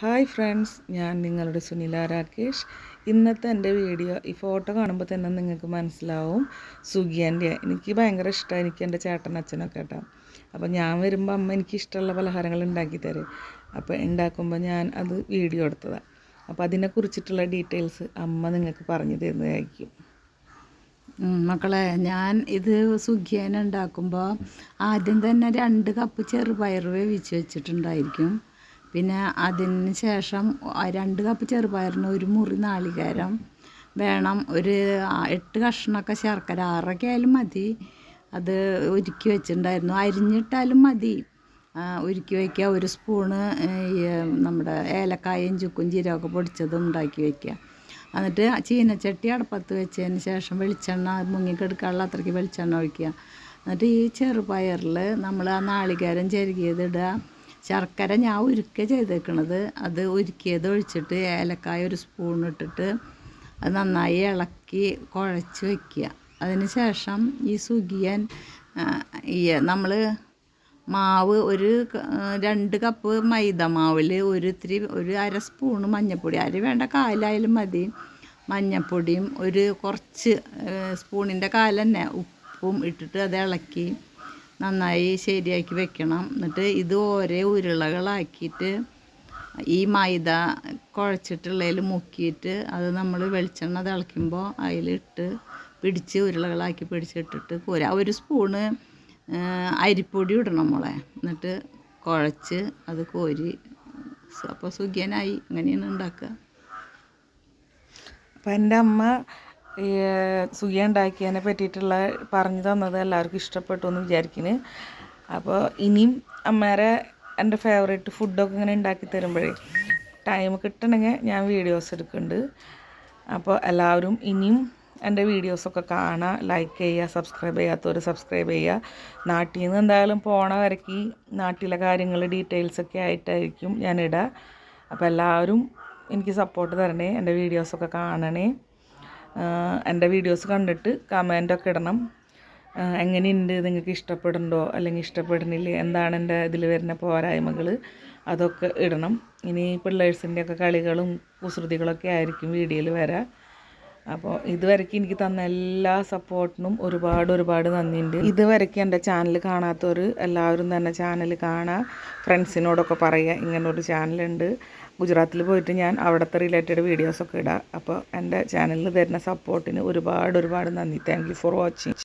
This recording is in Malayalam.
ഹായ് ഫ്രണ്ട്സ്, ഞാൻ നിങ്ങളുടെ സുനില രാകേഷ്. ഇന്നത്തെ എൻ്റെ വീഡിയോ ഈ ഫോട്ടോ കാണുമ്പോൾ തന്നെ നിങ്ങൾക്ക് മനസ്സിലാവും സുഖിയൻ്റെ. എനിക്ക് ഭയങ്കര ഇഷ്ടമാണ്, എനിക്ക് എൻ്റെ ചേട്ടൻ അച്ഛനൊക്കെ കേട്ടോ. അപ്പോൾ ഞാൻ വരുമ്പോൾ അമ്മ എനിക്ക് ഇഷ്ടമുള്ള പലഹാരങ്ങൾ ഉണ്ടാക്കി തരും. അപ്പോൾ ഉണ്ടാക്കുമ്പോൾ ഞാൻ അത് വീഡിയോ എടുത്തതാണ്. അപ്പോൾ അതിനെക്കുറിച്ചിട്ടുള്ള ഡീറ്റെയിൽസ് അമ്മ നിങ്ങൾക്ക് പറഞ്ഞു തരുന്നതായിരിക്കും. മക്കളെ, ഞാൻ ഇത് സുഖിയൻ ഉണ്ടാക്കുമ്പോൾ ആദ്യം തന്നെ 2 കപ്പ് ചെറുപയർ വേവിച്ച് വെച്ചിട്ടുണ്ടായിരിക്കും. പിന്നെ അതിന് ശേഷം 2 കപ്പ് ചെറുപയറിന് 1 മുറി നാളികേരം വേണം. ഒരു 8 കഷ്ണമൊക്കെ ശർക്കര, 6 ആയാലും മതി. അത് ഉരുക്കി വെച്ചിട്ടുണ്ടായിരുന്നു. അരിഞ്ഞിട്ടാലും മതി. ഉരുക്കി വയ്ക്കുക. 1 സ്പൂണ് നമ്മുടെ ഏലക്കായും ചുക്കും ജീരകമൊക്കെ പൊടിച്ചതും ഉണ്ടാക്കി വയ്ക്കുക. എന്നിട്ട് ചീനച്ചട്ടി അടുപ്പത്ത് വെച്ചതിന് ശേഷം വെളിച്ചെണ്ണ മുങ്ങിക്കെടുക്കാനുള്ള അത്രയ്ക്ക് വെളിച്ചെണ്ണ ഒഴിക്കുക. എന്നിട്ട് ഈ ചെറുപയറിൽ നമ്മൾ ആ നാളികേരം ചെരുകിയത് ഇടുക. ശർക്കര ഞാൻ ഉരുക്കുക ചെയ്തേക്കണത്. അത് ഉരുക്കിയത് ഒഴിച്ചിട്ട് ഏലക്കായ 1 സ്പൂൺ ഇട്ടിട്ട് അത് നന്നായി ഇളക്കി കുഴച്ച് വയ്ക്കുക. അതിന് ശേഷം ഈ സുഖിയൻ നമ്മൾ മാവ് 2 കപ്പ് മൈദ മാവിൽ ഒരു 1/2 സ്പൂണ് മഞ്ഞൾപ്പൊടി, അരി വേണ്ട, കാലായാലും മതി, മഞ്ഞൾപ്പൊടിയും കുറച്ച് സ്പൂണിൻ്റെ കാല് തന്നെ ഉപ്പും ഇട്ടിട്ട് അത് ഇളക്കി നന്നായി ശരിയാക്കി വെക്കണം. എന്നിട്ട് ഇത് ഓരോ ഉരുളകളാക്കിയിട്ട് ഈ മൈദ കുഴച്ചിട്ടുള്ളതിൽ മുക്കിയിട്ട് അത് നമ്മൾ വെളിച്ചെണ്ണ തിളയ്ക്കുമ്പോൾ അതിലിട്ട് പിടിച്ച് ഉരുളകളാക്കി പിടിച്ചിട്ടിട്ട് കോരുക. 1 സ്പൂണ് അരിപ്പൊടി ഇടണം മോളെ. എന്നിട്ട് കുഴച്ച് അത് കോരി. അപ്പോൾ സുഖിയനായി. അങ്ങനെയാണ് ഉണ്ടാക്കുക. അപ്പോൾ എൻ്റെ അമ്മ സുഖിയൻ ഉണ്ടാക്കിയതിനെ പറ്റിയിട്ടുള്ള പറഞ്ഞു തന്നത് എല്ലാവർക്കും ഇഷ്ടപ്പെട്ടു എന്ന് വിചാരിക്കുന്നു. അപ്പോൾ ഇനിയും അമ്മേരെ എൻ്റെ ഫേവറേറ്റ് ഫുഡൊക്കെ ഇങ്ങനെ ഉണ്ടാക്കി തരുമ്പോഴേ ടൈം കിട്ടണമെങ്കിൽ ഞാൻ വീഡിയോസ് എടുക്കുന്നുണ്ട്. അപ്പോൾ എല്ലാവരും ഇനിയും എൻ്റെ വീഡിയോസൊക്കെ കാണുക, ലൈക്ക് ചെയ്യുക, സബ്സ്ക്രൈബ് ചെയ്യാത്തവർ സബ്സ്ക്രൈബ് ചെയ്യുക. നാട്ടിൽ നിന്ന് എന്തായാലും പോണ വരയ്ക്ക് നാട്ടിലെ കാര്യങ്ങൾ ഡീറ്റെയിൽസൊക്കെ ആയിട്ടായിരിക്കും ഞാനിടുക. അപ്പോൾ എല്ലാവരും എനിക്ക് സപ്പോർട്ട് തരണേ, എൻ്റെ വീഡിയോസൊക്കെ കാണണേ. എൻ്റെ വീഡിയോസ് കണ്ടിട്ട് കമൻറ്റൊക്കെ ഇടണം. എങ്ങനെയുണ്ട്, നിങ്ങൾക്ക് ഇഷ്ടപ്പെടുന്നുണ്ടോ അല്ലെങ്കിൽ ഇഷ്ടപ്പെടുന്നില്ലേ, എന്താണ് എൻ്റെ ഇതിൽ വരുന്ന പോരായ്മകൾ, അതൊക്കെ ഇടണം. ഇനി പിള്ളേഴ്സിൻ്റെയൊക്കെ കളികളും കുസൃതികളൊക്കെ ആയിരിക്കും വീഡിയോയിൽ വരാം. അപ്പോൾ ഇതുവരെയ്ക്ക് എനിക്ക് തന്ന എല്ലാ സപ്പോർട്ടിനും ഒരുപാട് നന്ദിയുണ്ട്. ഇതുവരെയ്ക്ക് എൻ്റെ ചാനൽ കാണാത്തവർ എല്ലാവരും തന്നെ ചാനൽ കാണുക, ഫ്രണ്ട്സിനോടൊക്കെ പറയുക ഇങ്ങനൊരു ചാനലുണ്ട്. ഗുജറാത്തിൽ പോയിട്ട് ഞാൻ അവിടുത്തെ റിലേറ്റഡ് വീഡിയോസൊക്കെ ഇടാം. അപ്പോൾ എൻ്റെ ചാനലിൽ തരുന്ന സപ്പോർട്ടിന് ഒരുപാട് നന്ദി. Thank you for watching.